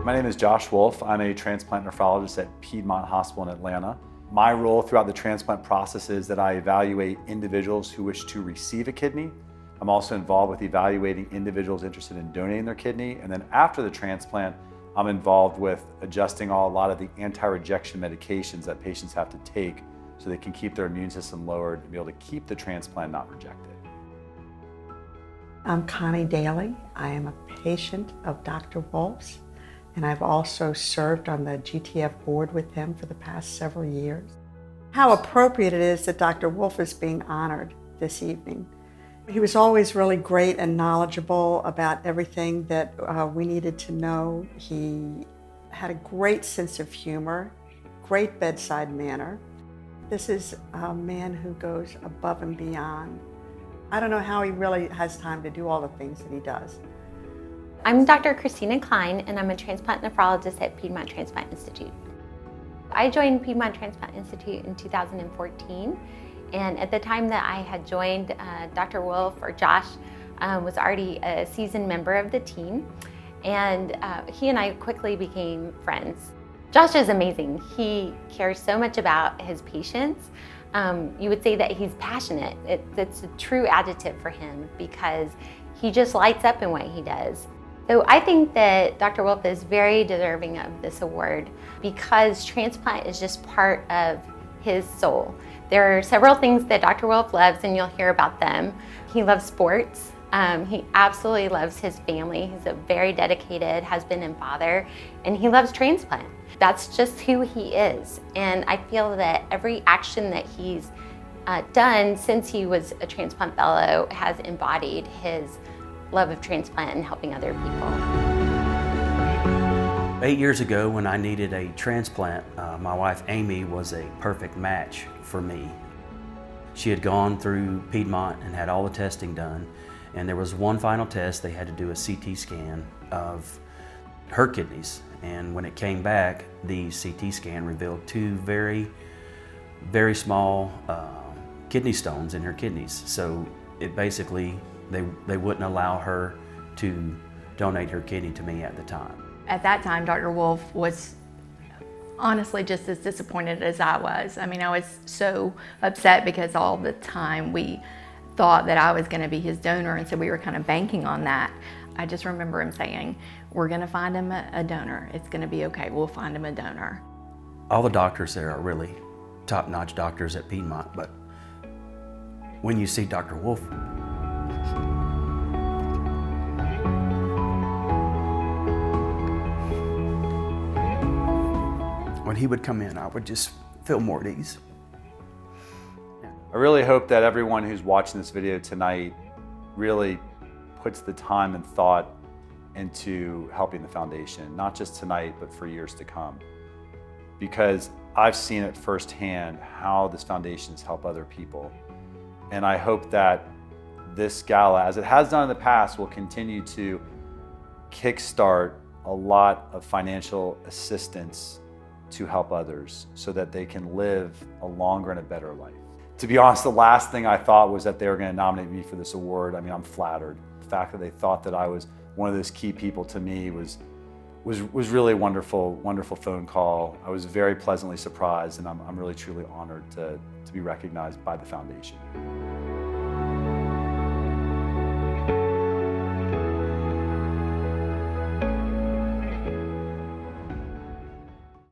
My name is Josh Wolf. I'm a transplant nephrologist at Piedmont Hospital in Atlanta. My role throughout the transplant process is that I evaluate individuals who wish to receive a kidney. I'm also involved with evaluating individuals interested in donating their kidney. And then after the transplant, I'm involved with adjusting a lot of the anti-rejection medications that patients have to take so they can keep their immune system lowered and be able to keep the transplant not rejected. I'm Connie Daly. I am a patient of Dr. Wolf's, and I've also served on the GTF board with him for the past several years. How appropriate it is that Dr. Wolf is being honored this evening. He was always really great and knowledgeable about everything that we needed to know. He had a great sense of humor, great bedside manner. This is a man who goes above and beyond. I don't know how he really has time to do all the things that he does. I'm Dr. Christina Klein, and I'm a transplant nephrologist at Piedmont Transplant Institute. I joined Piedmont Transplant Institute in 2014, and at the time that I had joined, Dr. Wolf, or Josh, was already a seasoned member of the team, and he and I quickly became friends. Josh is amazing. He cares so much about his patients. You would say that he's passionate. It's a true adjective for him because he just lights up in what he does. So I think that Dr. Wolf is very deserving of this award because transplant is just part of his soul. There are several things that Dr. Wolf loves, and you'll hear about them. He loves sports. He absolutely loves his family. He's a very dedicated husband and father, and he loves transplant. That's just who he is. And I feel that every action that he's done since he was a transplant fellow has embodied his love of transplant and helping other people. 8 years ago, when I needed a transplant, my wife Amy was a perfect match for me. She had gone through Piedmont and had all the testing done, and there was one final test. They had to do a CT scan of her kidneys, and when it came back, the CT scan revealed two very, very small kidney stones in her kidneys. So it basically, they wouldn't allow her to donate her kidney to me at the time. At that time, Dr. Wolf was honestly just as disappointed as I was. I mean, I was so upset because all the time we thought that I was going to be his donor, and so we were kind of banking on that. I just remember him saying, "We're going to find him a donor. It's going to be okay. We'll find him a donor." All the doctors there are really top-notch doctors at Piedmont, but when you see Dr. Wolf, when he would come in, I would just feel more at ease. I really hope that everyone who's watching this video tonight really puts the time and thought into helping the foundation, not just tonight, but for years to come. Because I've seen it firsthand how this foundation's helped other people. And I hope that this gala, as it has done in the past, will continue to kickstart a lot of financial assistance to help others so that they can live a longer and a better life. To be honest, the last thing I thought was that they were going to nominate me for this award. I mean, I'm flattered. The fact that they thought that I was one of those key people to me was really a wonderful phone call. I was very pleasantly surprised, and I'm really truly honored to be recognized by the foundation.